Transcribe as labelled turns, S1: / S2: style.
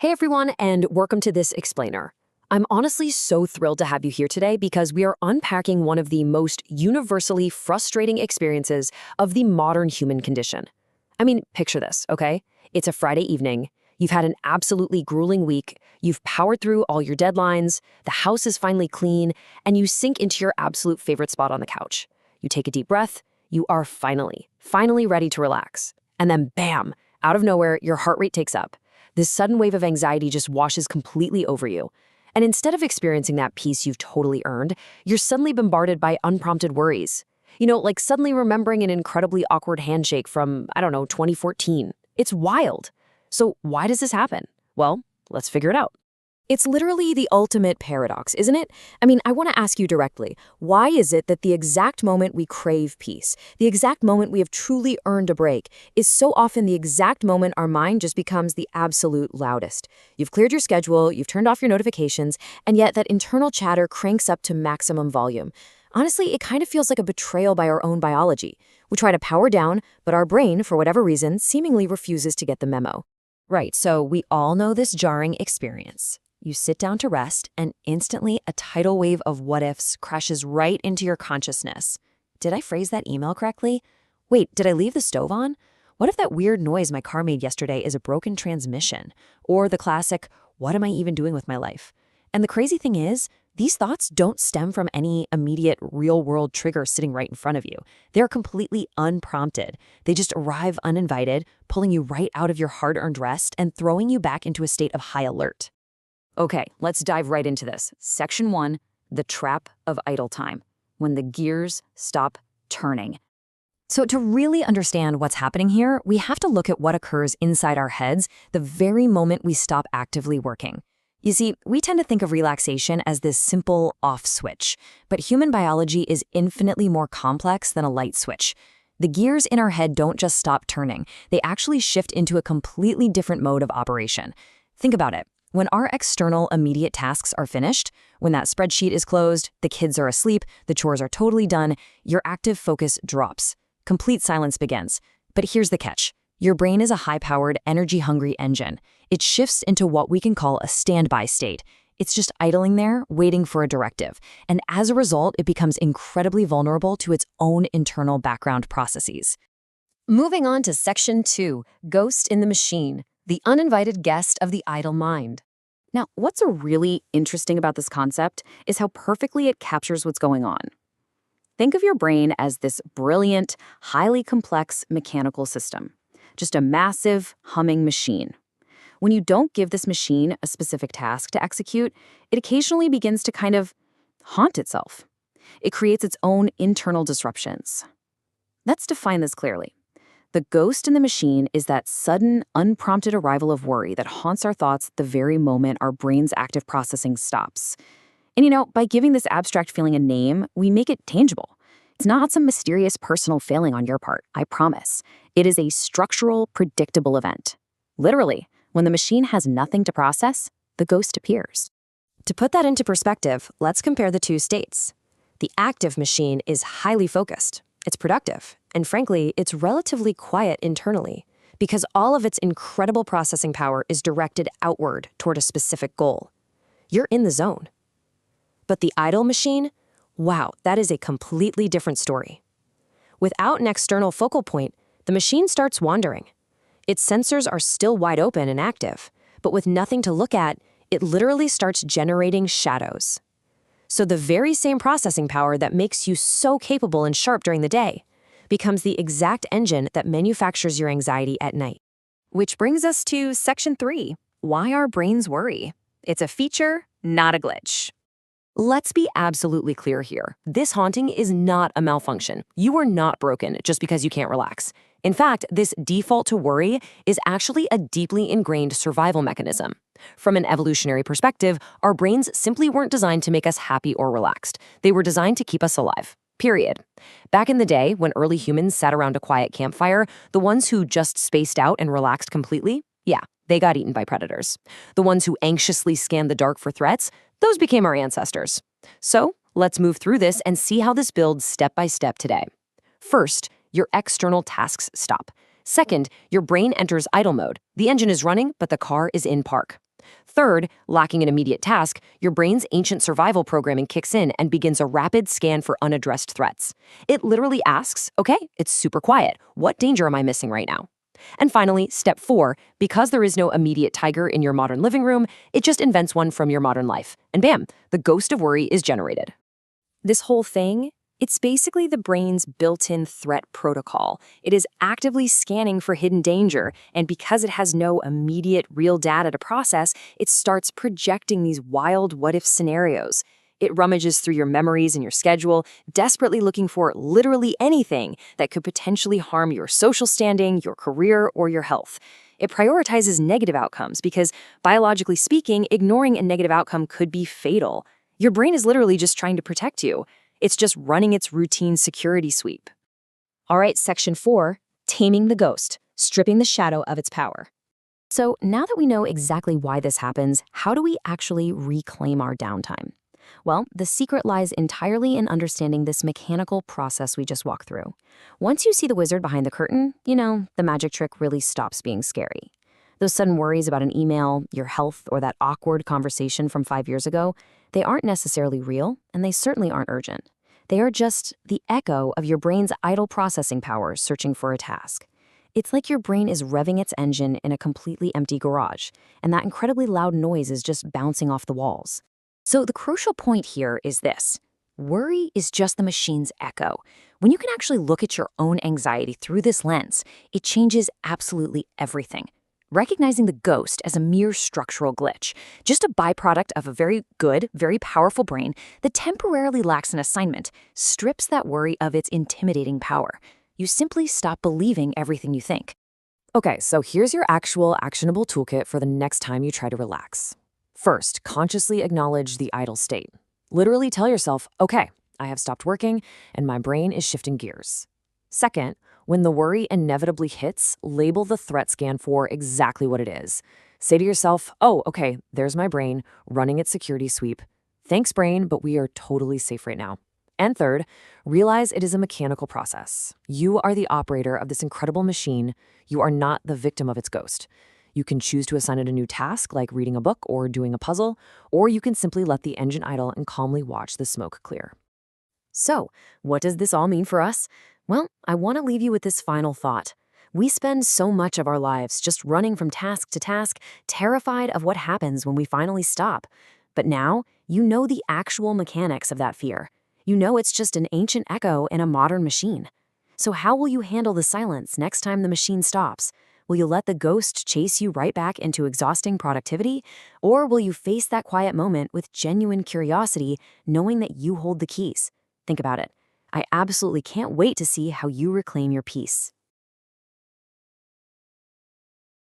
S1: Hey everyone, and welcome to this explainer. I'm honestly so thrilled to have you here today because we are unpacking one of the most universally frustrating experiences of the modern human condition. I mean, picture this, okay? It's a Friday evening. You've had an absolutely grueling week. You've powered through all your deadlines. The house is finally clean, and you sink into your absolute favorite spot on the couch. You take a deep breath. You are finally ready to relax. And then bam, out of nowhere, your heart rate takes up. This sudden wave of anxiety just washes completely over you. And instead of experiencing that peace you've totally earned, you're suddenly bombarded by unprompted worries. Like suddenly remembering an incredibly awkward handshake from, 2014. It's wild. So why does this happen? Well, let's figure it out. It's literally the ultimate paradox, isn't it? I want to ask you directly, why is it that the exact moment we crave peace, the exact moment we have truly earned a break, is so often the exact moment our mind just becomes the absolute loudest? You've cleared your schedule, you've turned off your notifications, and yet that internal chatter cranks up to maximum volume. Honestly, it kind of feels like a betrayal by our own biology. We try to power down, but our brain, for whatever reason, seemingly refuses to get the memo. Right, so we all know this jarring experience. You sit down to rest, and instantly a tidal wave of what-ifs crashes right into your consciousness. Did I phrase that email correctly? Wait, did I leave the stove on? What if that weird noise my car made yesterday is a broken transmission? Or the classic, what am I even doing with my life? And the crazy thing is, these thoughts don't stem from any immediate real-world trigger sitting right in front of you. They're completely unprompted. They just arrive uninvited, pulling you right out of your hard-earned rest and throwing you back into a state of high alert. Okay, let's dive right into this. Section 1, the trap of idle time, when the gears stop turning. So to really understand what's happening here, we have to look at what occurs inside our heads the very moment we stop actively working. You see, we tend to think of relaxation as this simple off switch, but human biology is infinitely more complex than a light switch. The gears in our head don't just stop turning, they actually shift into a completely different mode of operation. Think about it. When our external immediate tasks are finished, when that spreadsheet is closed, the kids are asleep, the chores are totally done, your active focus drops. Complete silence begins. But here's the catch. Your brain is a high-powered, energy-hungry engine. It shifts into what we can call a standby state. It's just idling there, waiting for a directive. And as a result, it becomes incredibly vulnerable to its own internal background processes. Moving on to Section 2, Ghost in the Machine. The uninvited guest of the idle mind. Now, what's really interesting about this concept is how perfectly it captures what's going on. Think of your brain as this brilliant, highly complex mechanical system, just a massive, humming machine. When you don't give this machine a specific task to execute, it occasionally begins to kind of haunt itself. It creates its own internal disruptions. Let's define this clearly. The ghost in the machine is that sudden, unprompted arrival of worry that haunts our thoughts the very moment our brain's active processing stops. And by giving this abstract feeling a name, we make it tangible. It's not some mysterious personal failing on your part, I promise. It is a structural, predictable event. Literally, when the machine has nothing to process, the ghost appears. To put that into perspective, let's compare the two states. The active machine is highly focused. It's productive, and frankly, it's relatively quiet internally because all of its incredible processing power is directed outward toward a specific goal. You're in the zone. But the idle machine, wow, that is a completely different story. Without an external focal point, the machine starts wandering. Its sensors are still wide open and active, but with nothing to look at, it literally starts generating shadows. So the very same processing power that makes you so capable and sharp during the day becomes the exact engine that manufactures your anxiety at night. Which brings us to Section 3, why our brains worry. It's a feature, not a glitch. Let's be absolutely clear here. This haunting is not a malfunction. You are not broken just because you can't relax. In fact, this default to worry is actually a deeply ingrained survival mechanism. From an evolutionary perspective, our brains simply weren't designed to make us happy or relaxed. They were designed to keep us alive. Period. Back in the day, when early humans sat around a quiet campfire, the ones who just spaced out and relaxed completely, yeah, they got eaten by predators. The ones who anxiously scanned the dark for threats, those became our ancestors. So, let's move through this and see how this builds step by step today. First, your external tasks stop. Second, your brain enters idle mode. The engine is running, but the car is in park. Third, lacking an immediate task, your brain's ancient survival programming kicks in and begins a rapid scan for unaddressed threats. It literally asks, okay, it's super quiet. What danger am I missing right now? And finally, step 4, because there is no immediate tiger in your modern living room, it just invents one from your modern life. And bam, the ghost of worry is generated. This whole thing, it's basically the brain's built-in threat protocol. It is actively scanning for hidden danger, and because it has no immediate real data to process, it starts projecting these wild what-if scenarios. It rummages through your memories and your schedule, desperately looking for literally anything that could potentially harm your social standing, your career, or your health. It prioritizes negative outcomes because, biologically speaking, ignoring a negative outcome could be fatal. Your brain is literally just trying to protect you. It's just running its routine security sweep. All right, section 4, taming the ghost, stripping the shadow of its power. So now that we know exactly why this happens, how do we actually reclaim our downtime? Well, the secret lies entirely in understanding this mechanical process we just walked through. Once you see the wizard behind the curtain, the magic trick really stops being scary. Those sudden worries about an email, your health, or that awkward conversation from 5 years ago, they aren't necessarily real, and they certainly aren't urgent. They are just the echo of your brain's idle processing power searching for a task. It's like your brain is revving its engine in a completely empty garage, and that incredibly loud noise is just bouncing off the walls. So the crucial point here is this. Worry is just the machine's echo. When you can actually look at your own anxiety through this lens, it changes absolutely everything. Recognizing the ghost as a mere structural glitch, just a byproduct of a very good, very powerful brain that temporarily lacks an assignment, strips that worry of its intimidating power. You simply stop believing everything you think. Okay, so here's your actual actionable toolkit for the next time you try to relax. First, consciously acknowledge the idle state. Literally tell yourself, okay, I have stopped working and my brain is shifting gears. Second, when the worry inevitably hits, label the threat scan for exactly what it is. Say to yourself, oh, okay, there's my brain running its security sweep. Thanks, brain, but we are totally safe right now. And third, realize it is a mechanical process. You are the operator of this incredible machine. You are not the victim of its ghost. You can choose to assign it a new task, like reading a book or doing a puzzle, or you can simply let the engine idle and calmly watch the smoke clear. So, what does this all mean for us? Well, I want to leave you with this final thought. We spend so much of our lives just running from task to task, terrified of what happens when we finally stop. But now, you know the actual mechanics of that fear. You know it's just an ancient echo in a modern machine. So how will you handle the silence next time the machine stops? Will you let the ghost chase you right back into exhausting productivity? Or will you face that quiet moment with genuine curiosity, knowing that you hold the keys? Think about it. I absolutely can't wait to see how you reclaim your peace.